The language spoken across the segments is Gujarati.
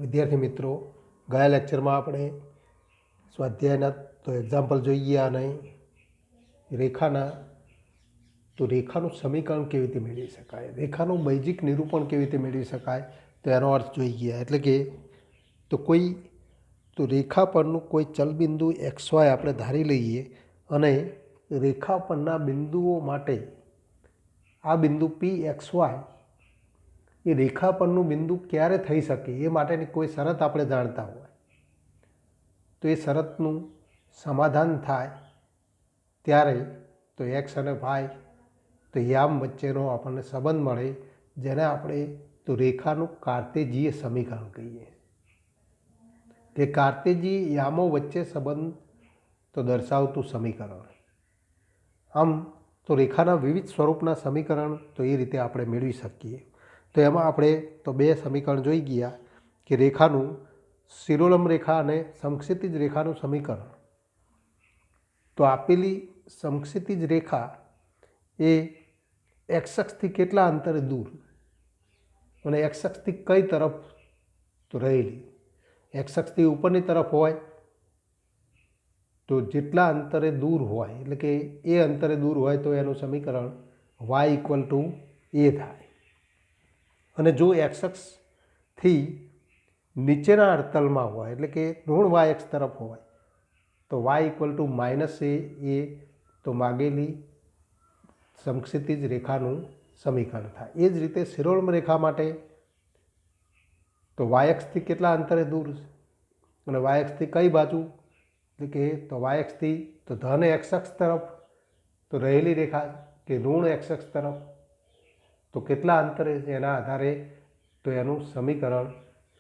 વિદ્યાર્થી મિત્રો, ગયા લેક્ચરમાં આપણે સ્વાધ્યાયના તો એક્ઝામ્પલ જોઈ ગયા અને રેખાના તો રેખાનું સમીકરણ કેવી રીતે મેળવી શકાય, રેખાનું બૈજિક નિરૂપણ કેવી રીતે મેળવી શકાય તો એનો અર્થ જોઈ ગયા. એટલે કે તો રેખા પરનું કોઈ ચલબિંદુ XY આપણે ધારી લઈએ અને રેખા પરના બિંદુઓ માટે આ બિંદુ PXY એ રેખા પરનું બિંદુ ક્યારે થઈ શકે એ માટેની કોઈ શરત આપણે જાણતા હોય તો એ શરતનું સમાધાન થાય ત્યારે તો એક્સ અને વાય તો યામ વચ્ચેનો આપણને સંબંધ મળે, જેને આપણે તો રેખાનું કાર્તેજીય સમીકરણ કહીએ કે કાર્તેજીય યામો વચ્ચે સંબંધ તો દર્શાવતું સમીકરણ. આમ તો રેખાના વિવિધ સ્વરૂપના સમીકરણ તો એ રીતે આપણે મેળવી શકીએ. તો એમાં આપણે તો બે સમીકરણ જોઈ ગયા કે રેખાનું શિરોલંબ રેખા અને સમક્ષિતિજ રેખાનું સમીકરણ. તો આપેલી સમક્ષિતિજ રેખા એ એક્સ અક્ષથી કેટલા અંતરે દૂર અને એક્સ અક્ષથી કઈ તરફ તો રહેલી, એક્સ અક્ષથી ઉપરની તરફ હોય તો જેટલા અંતરે દૂર હોય એટલે કે એ અંતરે દૂર હોય તો એનું સમીકરણ y = a થાય. અને જો એક્સ અક્ષથી નીચેના અડતલમાં હોય એટલે કે ઋણ y અક્ષ તરફ હોય તો y = -a એ તો માગેલી સમક્ષિતિજ રેખાનું સમીકરણ થાય. એ જ રીતે શિરોલંબ રેખા માટે તો y અક્ષથી કેટલા અંતરે દૂર અને y અક્ષથી કઈ બાજુ એટલે કે તો y અક્ષથી તો ધન એક્સ અક્ષ તરફ તો રહેલી રેખા કે ઋણ એક્સ અક્ષ તરફ તો કેટલા અંતરે એના આધારે તો એનું સમીકરણ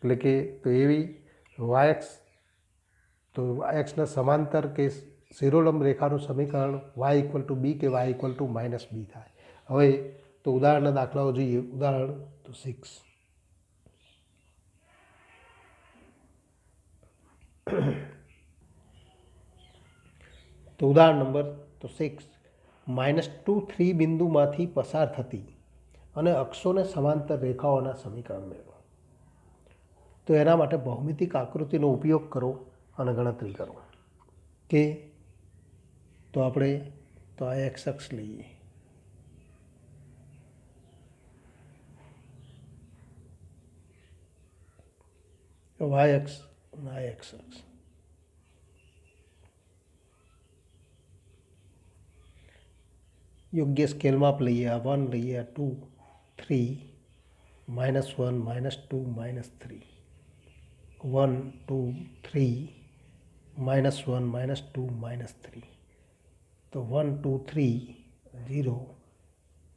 એટલે કે તો એવી y અક્ષ તો y અક્ષના સમાંતર કે શિરોલંબ રેખાનું સમીકરણ y = b કે y = -b થાય. હવે તો ઉદાહરણના દાખલાઓ જોઈએ. ઉદાહરણ તો 6. તો ઉદાહરણ નંબર તો 6 -2 3 બિંદુમાંથી પસાર થતી અને અક્ષોને સમાંતર રેખાઓના સમીકરણ મેળવો. તો એના માટે ભૌમિતિક આકૃતિનો ઉપયોગ કરો અને ગણતરી કરો કે તો આપણે તો આ એક્સ અક્ષ લઈએ, વાય અક્ષ અને આ એક્સ અક્ષ. યોગ્ય સ્કેલ માપ લઈએ, આ 1 લઈએ, આ 2 3 -1 -2 -3 1 2 3 -1 -2 -3 તો 1 2 3 0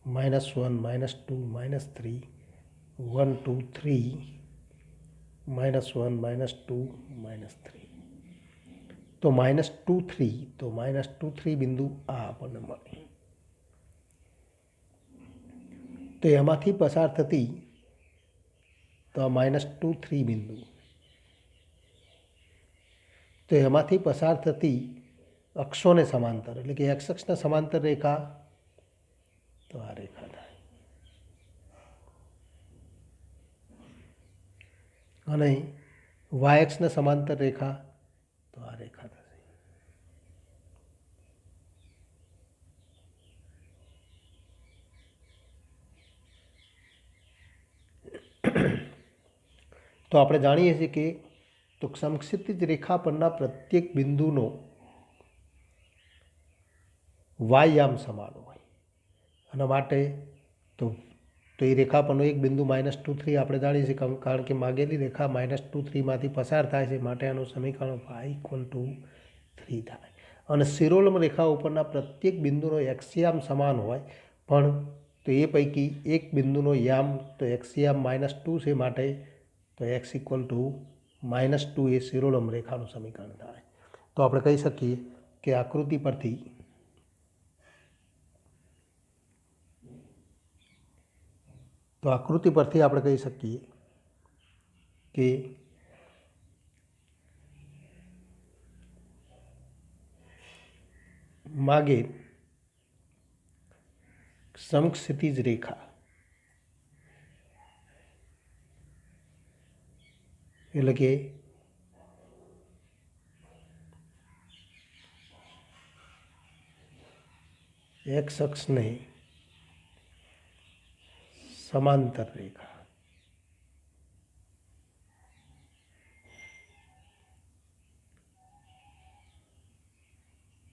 -1 -2 -3 1 2 3 -1 -2 -3 તો -2 3 તો -2 3 બિંદુ આ આપણને મળે. તો એમાંથી પસાર થતી તો આ -2 3 બિંદુ તો એમાંથી પસાર થતી અક્ષોને સમાંતર એટલે કે એક્સ અક્ષના સમાંતર રેખા તો આ રેખા થાય અને વાય અક્ષના સમાંતર રેખા તો આ રેખા થશે. તો આપણે જાણીએ છીએ કે તો સમક્ષિતિજ રેખા પરના પ્રત્યેક બિંદુનો વાય યામ સમાન હોય અને માટે તો એ રેખા પરનો એક બિંદુ -2 3 આપણે જાણીએ છીએ કારણ કે માગેલી રેખા -2 3 માંથી પસાર થાય છે, માટે આનું સમીકરણ y = 3 થાય. અને શિરોલંબ રેખા ઉપરના પ્રત્યેક બિંદુનો એક્સ યામ સમાન હોય પણ તો એ પૈકી એક બિંદુનો યામ તો એક્સ યામ -2 છે, માટે તો x = -2 એ શિરોલંબ રેખાનું સમીકરણ થાય. તો આપણે કહી શકીએ કે આકૃતિ પરથી આપણે કહી શકીએ કે માગે સમક્ષિતિજ રેખા એટલે કે એક્સ અક્ષને સમાંતર રેખા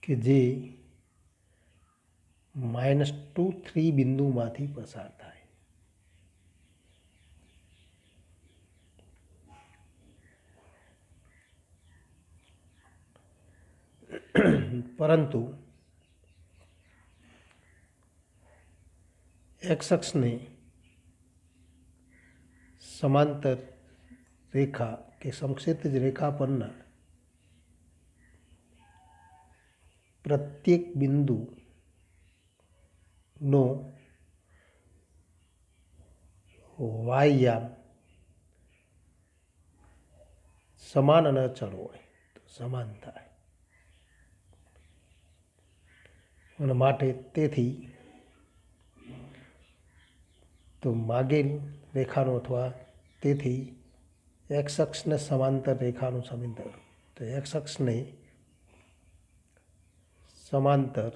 કે જે -2 3 બિંદુમાંથી પસાર થાય. પરંતુ એક્સ અક્ષને સમાંતર રેખા કે સમક્ષિતિજ રેખા પરના પ્રત્યેક બિંદુનો વાયયામ સમાન અને અચળ હોય તો સમાન થાય. અને માટે તેથી તો માગેલ રેખાનો અથવા તેથી એક્સ અક્ષને સમાંતર રેખાનું સમીકરણ તો એક્સ અક્ષને સમાંતર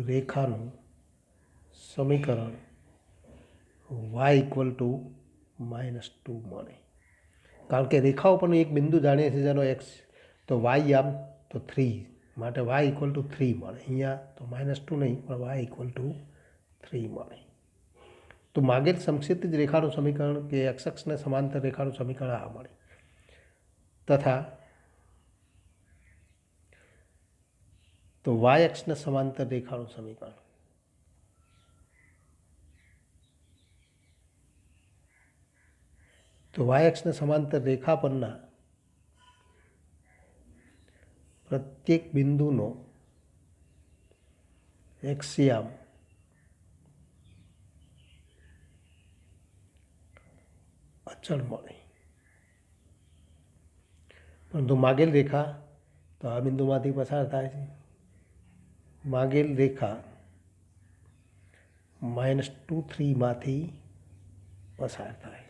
રેખાનું સમીકરણ y = -2 મળે. કારણ કે રેખાઓ પરનું એક બિંદુ જાણીએ છીએ જેનો એક્સ તો વાય યામ તો 3 માટે y = 3 મળે. અહીંયા તો -2 નહીં પણ y = 3 મળે. તો માગેલ સમક્ષિતિજ રેખાનું સમીકરણ કે એક્સ અક્ષને સમાંતર રેખાનું સમીકરણ આ મળે. તથા તો વાય અક્ષને સમાંતર રેખાનું સમીકરણ તો વાય અક્ષને સમાંતર રેખા પરના પ્રત્યેક બિંદુનો એક્સયામ અચળ મળે. પરંતુ માગેલ રેખા તો આ બિંદુમાંથી પસાર થાય છે. માગેલ રેખા -2 3 માંથી પસાર થાય.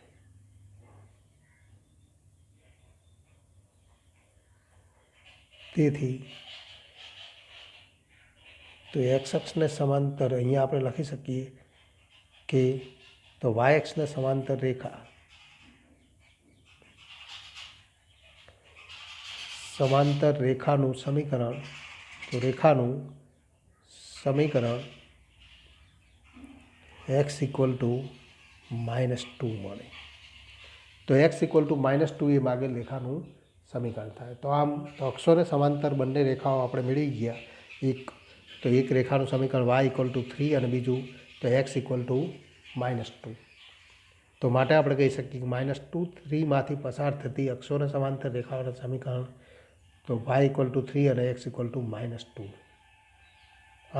તેથી તો એક્સ અક્ષને સમાંતર અહીંયા આપણે લખી શકીએ કે તો વાય અક્ષને સમાંતર રેખા રેખાનું સમીકરણ તો રેખાનું સમીકરણ x = -2 મળે. તો x = -2 એ માગેલ રેખાનું સમીકરણ થાય. તો આમ તો અક્ષોને સમાંતર બંને રેખાઓ આપણે મેળવી ગયા. એક રેખાનું સમીકરણ y = 3 અને બીજું તો x = -2. તો માટે આપણે કહી શકીએ કે -2 3 માંથી પસાર થતી અક્ષોને સમાંતર રેખાઓના સમીકરણ તો y = 3 અને x = -2.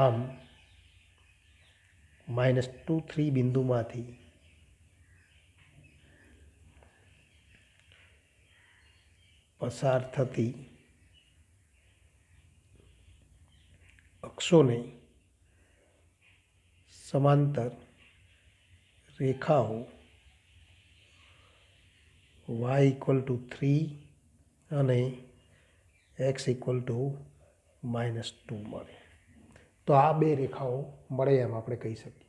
આમ -2 3 બિંદુમાંથી પસાર થતી અક્ષોને સમાંતર રેખાઓ y = 3 અને x = -2 મળે. તો આ બે રેખાઓ મળે એમ આપણે કહી શકીએ.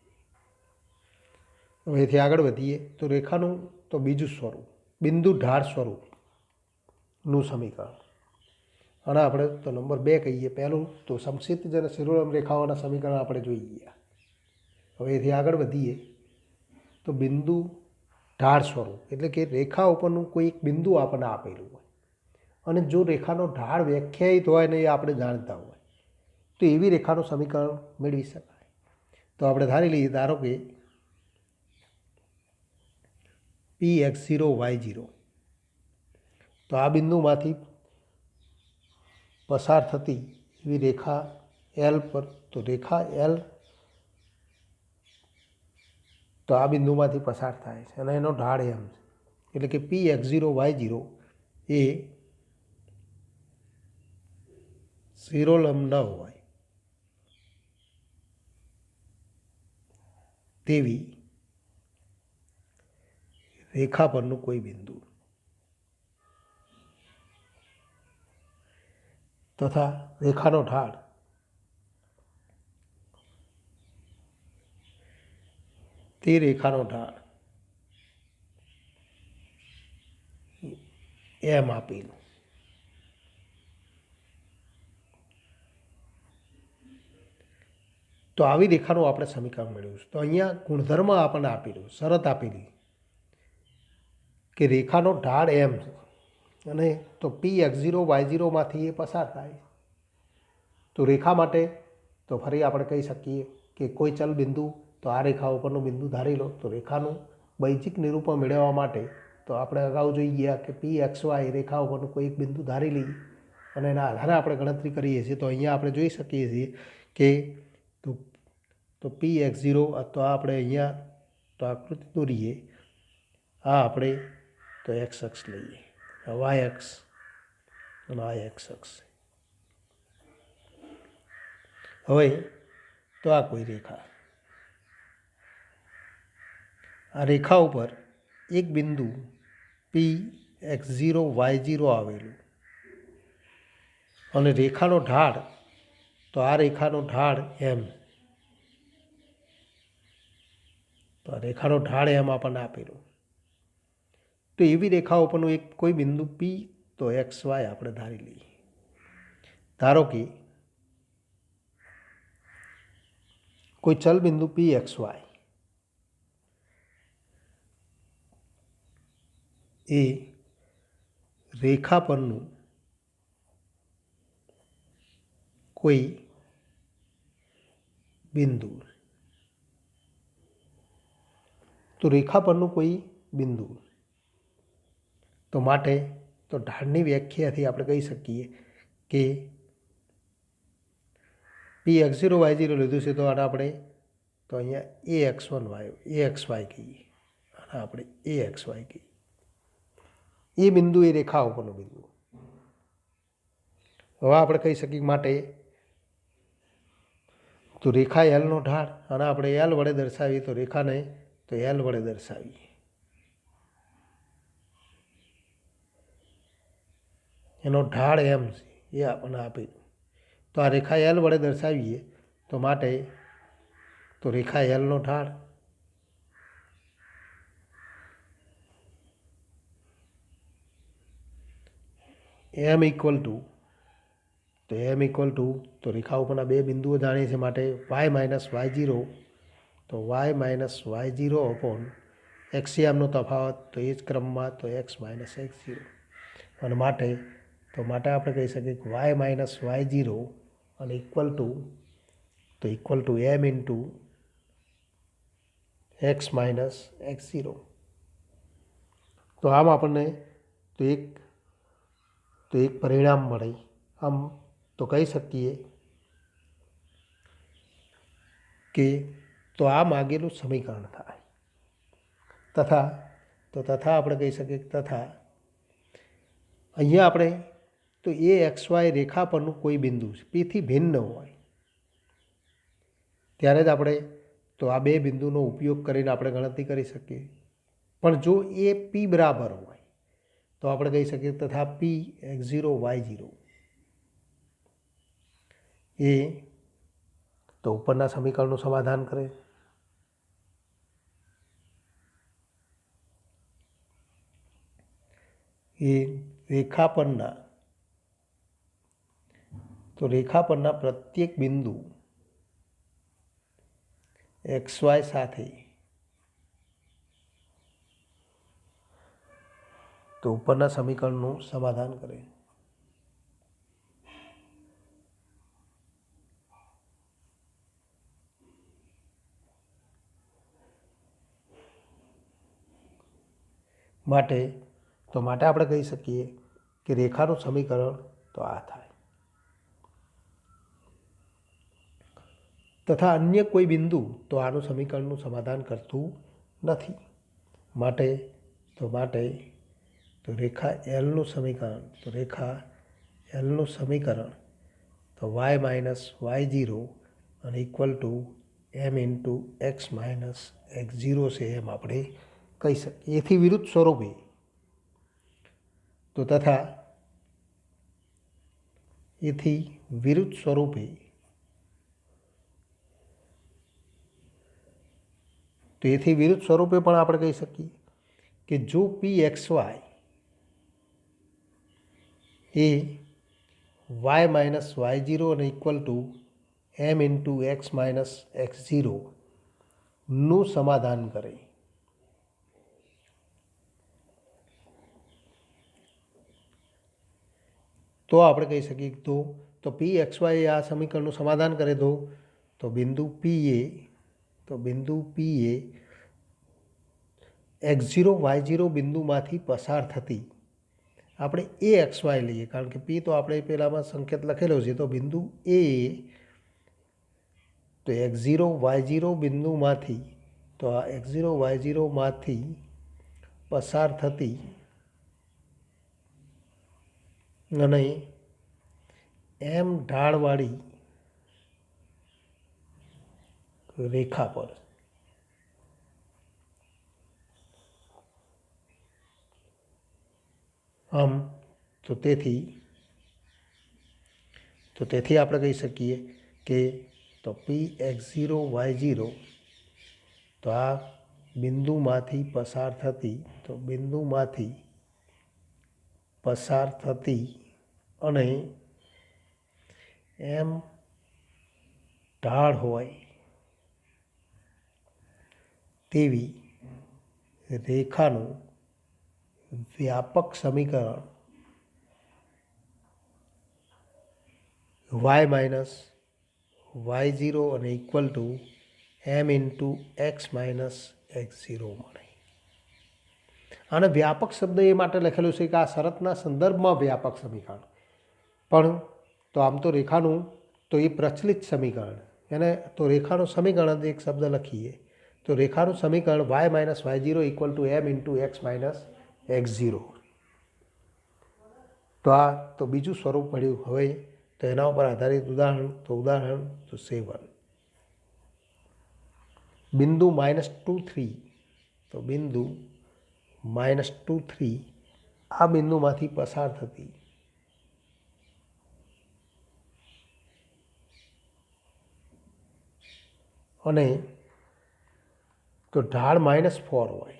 હવેથી આગળ વધીએ તો રેખાનું તો બીજું સ્વરૂપ બિંદુ ઢાળ સ્વરૂપનું સમીકરણ અને આપણે તો નંબર 2 કહીએ. પહેલું તો સમક્ષિતિજ અને શિરોલંબ રેખાઓના સમીકરણ આપણે જોઈ ગયા. હવેથી આગળ વધીએ તો બિંદુ ઢાળ સ્વરૂપ એટલે કે રેખા ઉપરનું કોઈ એક બિંદુ આપણને આપેલું હોય અને જો રેખાનો ઢાળ વ્યાખ્યાયિત હોય ને એ આપણે જાણતા હોય તો એવી રેખાનું સમીકરણ મેળવી શકાય. તો આપણે ધારી લઈએ ધારો કે Px0 y0 તો આ બિંદુમાંથી પસાર થતી એવી રેખા L પર તો રેખા L તો આ બિંદુમાંથી પસાર થાય છે અને એનો ઢાળ m છે. એટલે કે Px0 y0 એ શિરોલંબ ન હોય તેવી રેખા પરનું કોઈ બિંદુ તથા રેખાનો ઢાળ તે રેખાનો ઢાળ એમ આપેલું. તો આવી રેખાનું આપણે સમીકરણ મેળવ્યું છે. તો અહીંયા ગુણધર્મ આપણને આપેલું, શરત આપેલી કે રેખાનો ઢાળ એમ છે અને તો P(x0, y0)માંથી એ પસાર થાય. તો રેખા માટે તો ફરી આપણે કહી શકીએ કે કોઈ ચલ બિંદુ, તો આ રેખા ઉપરનું બિંદુ ધારી લો. તો રેખાનું બૈજિક નિરૂપણ મેળવવા માટે તો આપણે અગાઉ જોઈ ગયા કે P(x, y) રેખા ઉપરનું કોઈ એક બિંદુ ધારી લઈએ અને એના આધારે આપણે ગણતરી કરીએ છીએ. તો અહીંયા આપણે જોઈ શકીએ છીએ કે તો P(x0) તો આપણે અહીંયા તો આકૃતિ દોરીએ. આ આપણે તો એક્સ અક્ષ લઈએ, વાય અક્ષ અને આ એક્સ અક્ષ. હવે તો આ કોઈ રેખા, આ રેખા ઉપર એક બિંદુ P(x0, y0) આવેલું અને રેખાનો ઢાળ, તો આ રેખાનો ઢાળ એમ, તો આ રેખાનો ઢાળ એમ આપણને આપેલું. તો એવી રેખા ઉપરનું એક કોઈ બિંદુ P તો XY આપણે ધારી લઈએ. ધારો કે કોઈ ચલ બિંદુ PXY એ રેખા પરનું કોઈ બિંદુ, તો રેખા પરનું કોઈ બિંદુ, તો માટે તો ઢાળની વ્યાખ્યાથી આપણે કહી શકીએ કે P(x0, y0) લીધું છે. તો આને આપણે તો અહીંયા AX1, AXY કહીએ અને આપણે AXY કહીએ. એ બિંદુ એ રેખા ઉપરનું બિંદુ. હવે આપણે કહી શકીએ માટે તો રેખા એલનો ઢાળ, અને આપણે એલ વડે દર્શાવીએ તો રેખાને તો એલ વડે દર્શાવીએ. એનો ઢાળ એમ છે એ આપણને આપેલું. તો આ રેખા એલ વડે દર્શાવીએ તો માટે તો રેખા એલનો ઢાળ એમ ઇક્વલ ટુ તો રેખા ઉપરના બે બિંદુઓ જાણીએ છીએ માટે y-y0, તો y-y0 અપોન એક્સિયામનો તફાવત તો એ જ ક્રમમાં તો x-x0 અને માટે આપણે કહી શકીએ કે y-y0 અને equal two m into x-x0. તો આમ આપણને તો એક પરિણામ મળે. આમ તો કહી શકીએ કે તો આ માગેલું સમીકરણ થાય. તથા આપણે કહી શકીએ કે તથા અહીંયા આપણે તો AXY રેખા પરનું કોઈ બિંદુ Pથી ભિન્ન હોય ત્યારે જ આપણે તો આ બે બિંદુનો ઉપયોગ કરીને આપણે ગણતરી કરી શકીએ. પણ જો એ P બરાબર હોય તો આપણે કહી શકીએ તથા P(x0, y0) એ તો ઉપરના સમીકરણનું સમાધાન કરે. એ રેખા પરના પ્રત્યેક બિંદુ XY સાથે તો ઉપરના સમીકરણનું સમાધાન કરે. માટે આપણે કહી શકીએ કે રેખાનું સમીકરણ તો આ થાય. તથા અન્ય કોઈ બિંદુ તો આનું સમીકરણનું સમાધાન કરતું નથી. માટે રેખા એલનું સમીકરણ તો y-y0 અને equal two m into x-x0 છે એમ આપણે કહી શકીએ. એથી વિરુદ્ધ સ્વરૂપે તો તથા એથી વિરુદ્ધ સ્વરૂપે તો એથી વિરુદ્ધ સ્વરૂપે પણ આપણે કહી શકીએ કે જો પી એક્સ વાય એ વાય માઇનસ વાય ઝીરો અને equal to M into X minus X ઝીરોનું સમાધાન કરે તો આપણે કહી શકીએ તો પી એક્સ વાય આ સમીકરણનું સમાધાન કરે તો બિંદુ પી એ એક્સ ઝીરો વાય ઝીરો બિંદુમાંથી પસાર થતી આપણે એ એક્સ વાય લઈએ, કારણ કે પી તો આપણે પહેલાંમાં સંકેત લખેલો છે. તો બિંદુ એ તો એક્સ ઝીરો વાય ઝીરો બિંદુમાંથી તો આ એક્સ ઝીરો વાય ઝીરોમાંથી પસાર થતી અને એમ ઢાળવાળી રેખા પર આમ તો તેથી આપણે કહી શકીએ કે તો P x zero Y zero તો આ બિંદુમાંથી પસાર થતી અને એમ ઢાળ હોય તેવી રેખાનું વ્યાપક સમીકરણ વાય માઇનસ વાય ઝીરો અને equal to M into X minus X zero મળે. આને વ્યાપક શબ્દ એ માટે લખેલું છે કે આ શરતના સંદર્ભમાં વ્યાપક સમીકરણ, પણ તો આમ તો રેખાનું તો એ પ્રચલિત સમીકરણ એને તો રેખાનું સમીકરણ એક શબ્દ લખીએ તો રેખાનું સમીકરણ Y minus Y zero equal to M into X minus X zero. તો આ તો બીજું સ્વરૂપ મળ્યું. હવે તો એના ઉપર આધારિત ઉદાહરણ 7 બિંદુ -2 3 આ બિંદુમાંથી પસાર થતી અને તો ઢાળ -4 હોય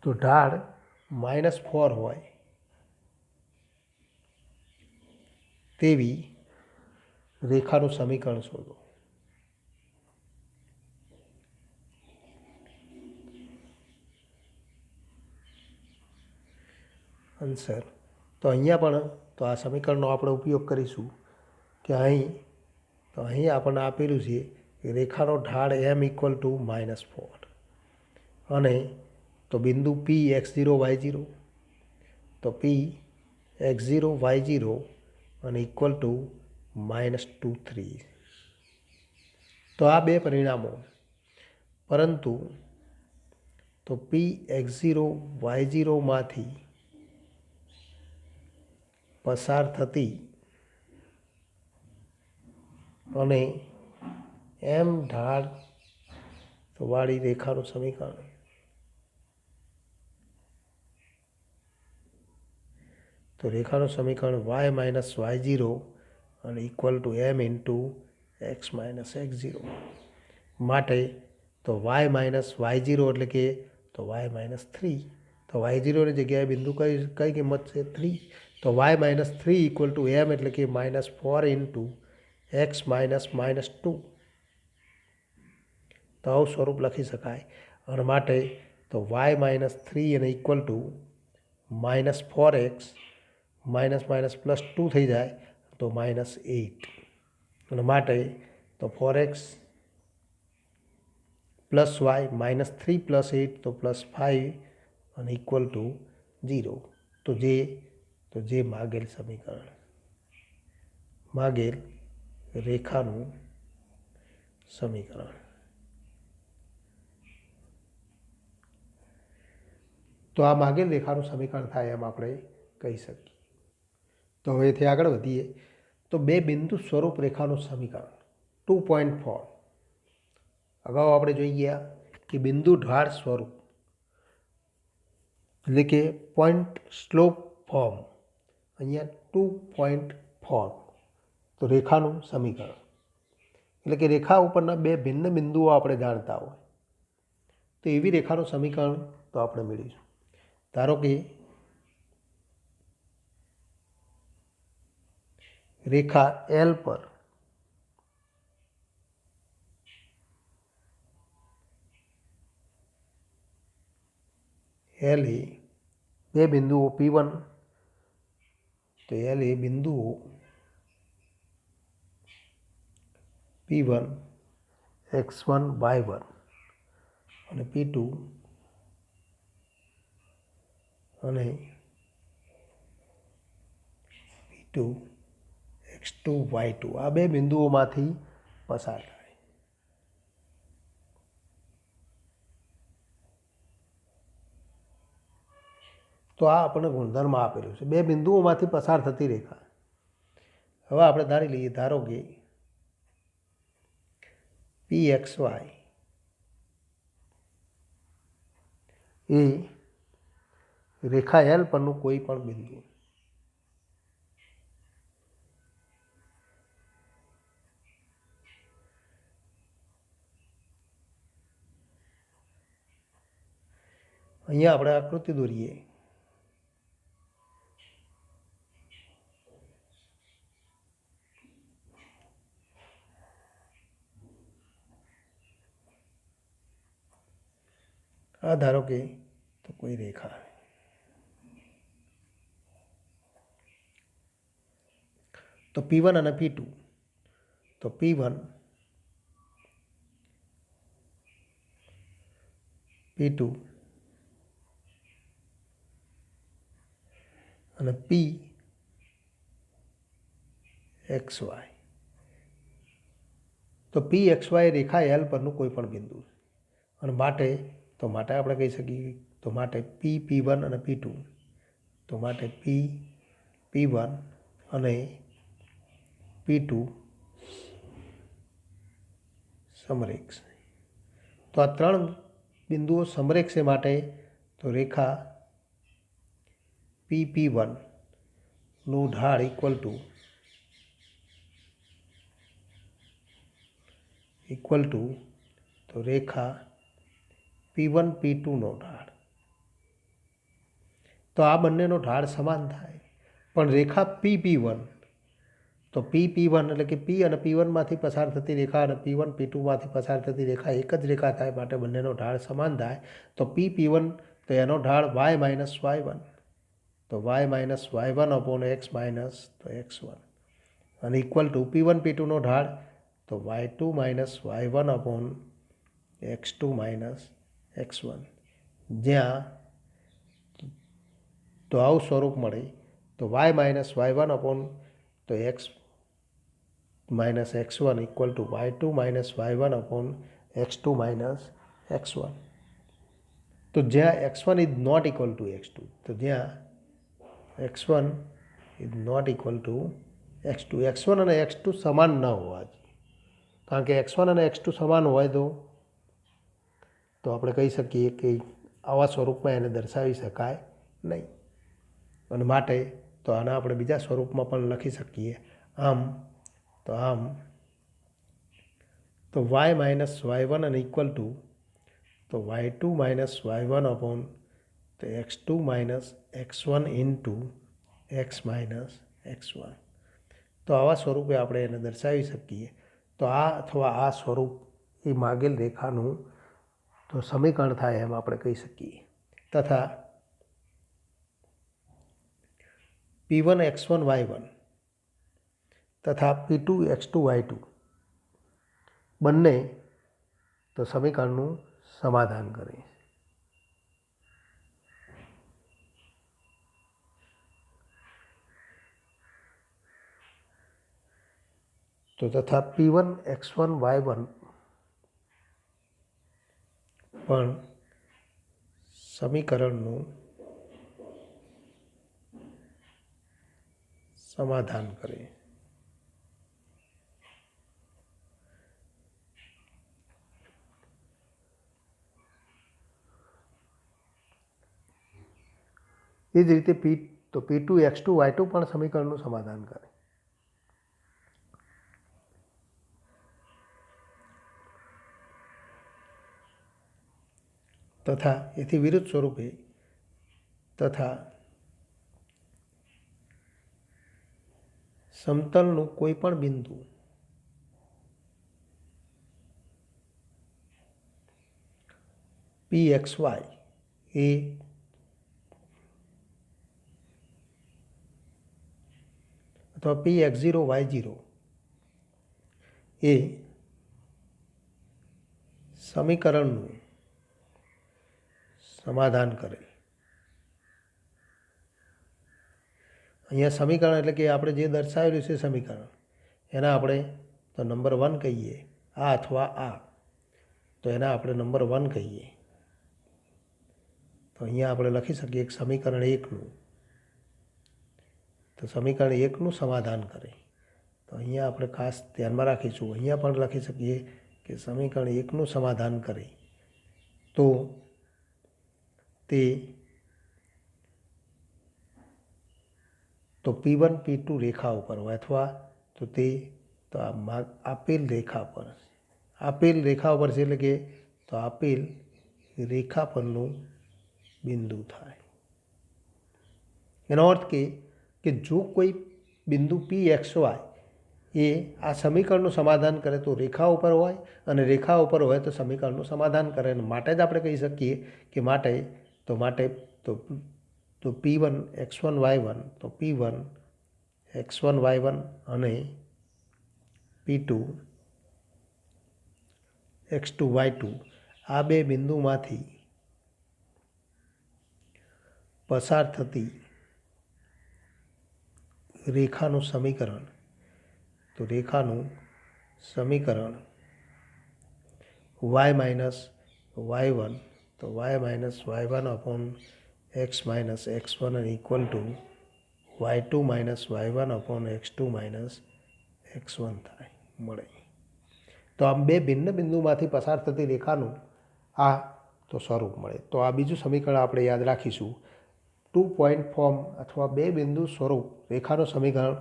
તો ઢાળ -4 હોય તેવી રેખાનું સમીકરણ શોધો. આન્સર તો અહીંયા પણ તો આ સમીકરણનો આપણે ઉપયોગ કરીશું કે અહીં આપણને આપેલું છે કે રેખાનો ઢાળ એમ ઇક્વલ ટુ -4 અને તો બિંદુ P x zero Y zero તો P x zero Y zero અને ઇક્વલ ટુ -2 3. તો આ બે પરિણામો, પરંતુ તો પી એક્સ ઝીરો વાય ઝીરોમાંથી પસાર થતી અને એમ ઢાળ વાળી રેખાનું સમીકરણ તો રેખાનું સમીકરણ વાય માઇનસ વાય ઝીરો અને equal to M into X minus X zero માટે તો વાય માઇનસ વાય ઝીરો એટલે કે તો વાય -3 તો વાય ઝીરોની જગ્યાએ બિંદુ કઈ કિંમત છે 3 તો વાય -3 ઇક્વલ ટુ એમ એટલે કે -4 ઇન્ટુ એક્સ -2 તો આવું સ્વરૂપ લખી શકાય. અને માટે તો વાય -3 અને ઇક્વલ ટુ -4x --+2 થઈ જાય તો -8 અને માટે તો 4x પ્લસ વાય -3 + 8 તો +5 અને ઇક્વલ ટુ 0 તો જે માગેલ સમીકરણ માગેલ રેખાનું સમીકરણ. તો આ માગેલ રેખાનું સમીકરણ થાય એમ આપણે કહી શકીએ. તો હવેથી આગળ વધીએ તો બે બિંદુ સ્વરૂપ રેખાનું સમીકરણ 2.4 અગાઉ આપણે જોઈ ગયા કે બિંદુ ઢાળ સ્વરૂપ એટલે કે પોઈન્ટ સ્લોપ ફોર્મ, અહીંયા 2 પોઈન્ટ ફોર્મ. તો રેખાનું સમીકરણ એટલે કે રેખા ઉપરના બે ભિન્ન બિંદુઓ આપણે જાણતા હોય તો એવી રેખાનું સમીકરણ તો આપણે મેળવીશું. ધારો કે રેખા એલ પર એલ એ બે બિંદુઓ P1, તો એલ એ બિંદુઓ P1 x1 y1 અને P2 અને P2 x2 y2 આ બે બિંદુઓમાંથી પસાર થાય. તો આ આપણને ગુણધર્મ આપેલું છે, બે બિંદુઓમાંથી પસાર થતી રેખા. હવે આપણે ધારી લઈએ, ધારો કે PXY એ રેખા એલ પરનું કોઈ પણ બિંદુ અહીંયા આપણે આકૃતિ દોરીએ. આ ધારો કે તો કોઈ રેખા, તો P1 અને P2, તો P1 P2 અને PXY, તો PXY રેખા એલ પરનું કોઈ પણ બિંદુ અને માટે આપણે કહી શકીએ તો માટે P1 અને P2, તો માટે P1 અને P2 સમરેખ. તો આ ત્રણ બિંદુઓ સમરેખ છે માટે તો રેખા P1 નું ઢાળ ઇક્વલ ટુ તો રેખા P1 P2 નો ઢાળ. તો આ બંનેનો ઢાળ સમાન થાય, પણ રેખા P1, તો P1 એટલે કે P અને P1 માંથી પસાર થતી રેખા અને P1 P2 માંથી પસાર થતી રેખા એક જ રેખા થાય માટે બંનેનો ઢાળ સમાન થાય. તો P1 તો એનો ઢાળ y માઇનસ y1, તો y minus y1 upon x minus તો x1 અને ઇક્વલ ટુ P1 P2 નો ઢાળ તો y2 minus y1 upon x2 minus x1, જ્યાં તો આવું સ્વરૂપ મળે તો y માઇનસ y1 અપોન તો x minus x1 equal to y2 minus y1 upon x2 minus x1. તો જ્યાં x1 is not equal to x2, તો જ્યાં x1 is not equal to x2, x1 અને x2 સમાન ન હોવા જોઈએ, કારણ કે x1 અને x2 સમાન હોય તો આપણે કહી શકીએ કે આવા સ્વરૂપમાં એને દર્શાવી શકાય નહીં, અને માટે તો આને આપણે બીજા સ્વરૂપમાં પણ લખી શકીએ. આમ તો y માઇનસ y1 અને ઇક્વલ ટુ તો y2 માઇનસ y1 અપોન તો x2 minus x1 into x minus x1. તો આવા સ્વરૂપે આપણે એને દર્શાવી શકીએ. તો આ અથવા આ સ્વરૂપ એ માગેલ રેખાનું તો સમીકરણ થાય એમ આપણે કહી શકીએ. તથા P1 x1 y1 તથા P2 x2 y2 બંને તો સમીકરણનું સમાધાન કરે. તો તથા P1 x1 y1 પણ સમીકરણનું સમાધાન કરે. એ જ રીતે P2 પણ સમીકરણનું સમાધાન કરે. તથા એથી વિરુદ્ધ સ્વરૂપે તથા સમતલનું કોઈ પણ બિંદુ PXY એ અથવા PX0Y0 એ સમીકરણનું સમાધાન કરે. અહીંયા સમીકરણ એટલે કે આપણે જે દર્શાવેલું છે સમીકરણ એના આપણે તો નંબર 1 કહીએ, આ અથવા આ, તો એના આપણે નંબર 1 કહીએ. તો અહીંયા આપણે લખી શકીએ એક સમીકરણ 1નું, તો સમીકરણ 1નું સમાધાન કરે. તો અહીંયા આપણે ખાસ ધ્યાનમાં રાખીશું. અહીંયા પણ લખી શકીએ કે સમીકરણ 1નું સમાધાન કરે તો તે તો P1 P2 રેખા ઉપર હોય અથવા તો તે તો આપેલ રેખા પર છે એટલે કે તો આપેલ રેખા પરનું બિંદુ થાય. એનો અર્થ કે જો કોઈ બિંદુ PXY એ આ સમીકરણનું સમાધાન કરે તો રેખા ઉપર હોય, અને રેખા ઉપર હોય તો સમીકરણનું સમાધાન કરે. અને માટે જ આપણે કહી શકીએ કે માટે તો P1 X1 Y1 તો P1 X1 Y1 અને P2 X2 Y2 આ બે બિંદુમાંથી પસાર થતી રેખાનું સમીકરણ, તો રેખાનું સમીકરણ y માઇનસ y1 તો y minus y1 upon x minus x1 અને equal two y2 minus y1 upon x2 minus x1 થાય મળે. તો આમ બે ભિન્ન બિંદુમાંથી પસાર થતી રેખાનું આ તો સ્વરૂપ મળે. તો આ બીજું સમીકરણ આપણે યાદ રાખીશું. 2 પોઈન્ટ ફોર્મ અથવા બે બિંદુ સ્વરૂપ રેખાનું સમીકરણ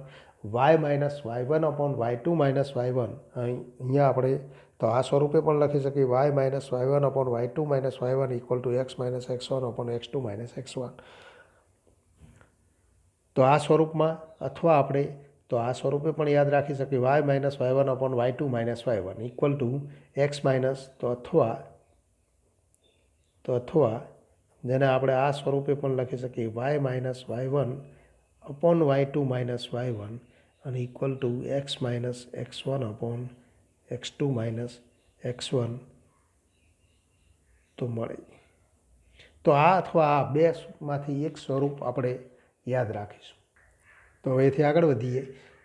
y minus y1 upon y2 minus y1. અહીંયા આપણે તો આ સ્વરૂપે પણ લખી શકીએ y minus y1 upon y2 minus y1 equal to x minus x1 upon x2 minus x1. તો આ સ્વરૂપમાં અથવા આપણે તો આ સ્વરૂપે પણ યાદ રાખી શકીએ y minus y1 upon y2 minus y1 equal to x minus તો અથવા જેને આપણે આ સ્વરૂપે પણ લખી શકીએ y minus y1 upon y2 minus y1 અને equal two x minus x1 upon x2 minus x1 તો મળે. તો આ અથવા આ બેમાંથી એક સ્વરૂપ આપણે યાદ રાખીશું. તો હવેથી આગળ વધીએ.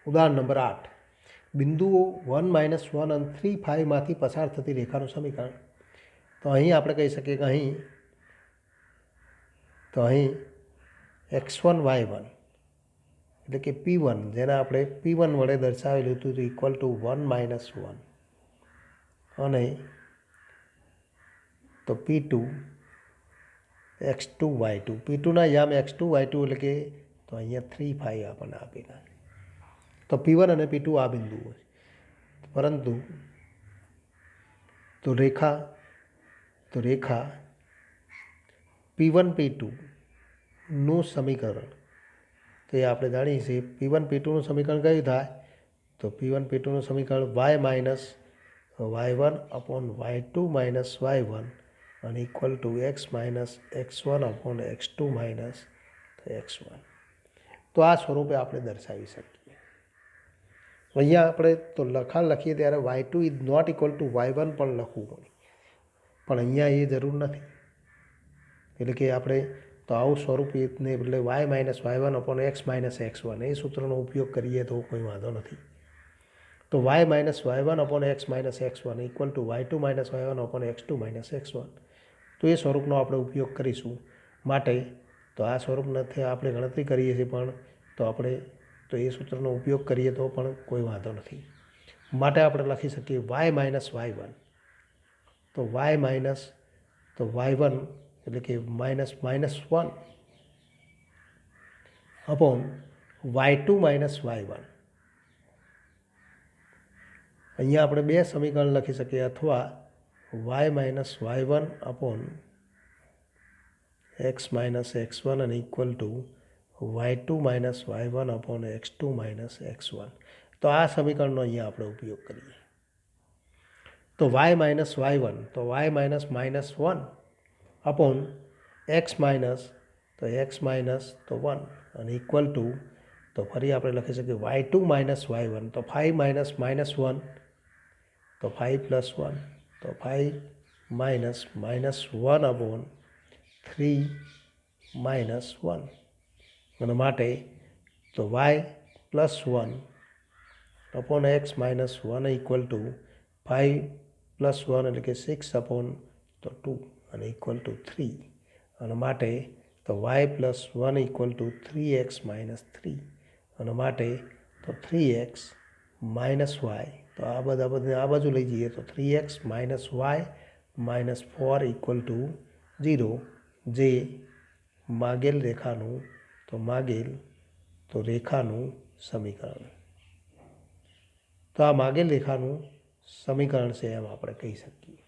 ઉદાહરણ નંબર 8. બિંદુઓ 1 માઇનસ 1 અને 3 5માંથી પસાર થતી રેખાનું સમીકરણ. તો અહીં આપણે કહી શકીએ કે અહીં x1 y1 એટલે કે P1 જેને આપણે P1 વડે દર્શાવેલું હતું તો ઇક્વલ ટુ 1 માઇનસ 1 અને તો P2 x2 y2 P2ના યામ x2 y2 એટલે કે તો અહીંયા 3 5 આપણને આપેલા. તો P1 અને P2 આ બિંદુઓ છે, પરંતુ તો રેખા P1 P2 નું સમીકરણ તો એ આપણે જાણીએ છીએ. P1 P2નું સમીકરણ કયું થાય? તો P1 P2નું સમીકરણ y minus y1 upon y2 minus y1 અને equal two x minus x1 upon x2 minus x1. તો આ સ્વરૂપે આપણે દર્શાવી શકીએ. અહીંયા આપણે તો લખીએ ત્યારે y2 is not equal to y1 પણ લખવું પડે, પણ અહીંયા એ જરૂર નથી. એટલે કે આપણે તો આવું સ્વરૂપ એને બદલે y minus y1 upon x minus x1 એ સૂત્રનો ઉપયોગ કરીએ તો કોઈ વાંધો નથી. તો y minus y1 upon x minus x1 equal to y2 minus y1 upon x2 minus x1. તો એ સ્વરૂપનો આપણે ઉપયોગ કરીશું. માટે તો આ સ્વરૂપ નથી આપણે ગણતરી કરીએ છીએ, પણ તો આપણે તો એ સૂત્રનો ઉપયોગ કરીએ તો પણ કોઈ વાંધો નથી. માટે આપણે લખી શકીએ y માઇનસ y1 તો y માઇનસ તો y1 એટલે કે minus 1 upon y2 minus y1। અહીંયા આપણે બે સમીકરણ લખી શકીએ, અથવા y minus y1 upon x minus x1 અને equal two y2 minus y1 upon x2 minus x1। તો આ સમીકરણનો અહીંયા આપણે ઉપયોગ કરીએ તો y માઇનસ y1 તો y minus minus 1 upon x minus તો x માઇનસ તો 1 અને ઇક્વલ ટુ તો ફરી આપણે લખી શકીએ y2 માઇનસ y1 તો 5 માઇનસ માઇનસ 1 તો 5 પ્લસ 1 તો 5 માઇનસ માઇનસ 1 अपॉन 3 માઇનસ 1 અને માટે તો y plus 1 upon x minus 1 equal to 5 plus 1 એટલે કે 6 अपॉन તો 2 અને ઇક્વલ ટુ 3 અને માટે તો y plus 1 equal to 3x minus 3 અને માટે તો 3x માઇનસ y તો આ બધા આ બાજુ લઈ જઈએ તો 3x minus y minus 4 equal to 0 જે માગેલ રેખાનું સમીકરણ તો આ માગેલ રેખાનું સમીકરણ છે એમ આપણે કહી શકીએ।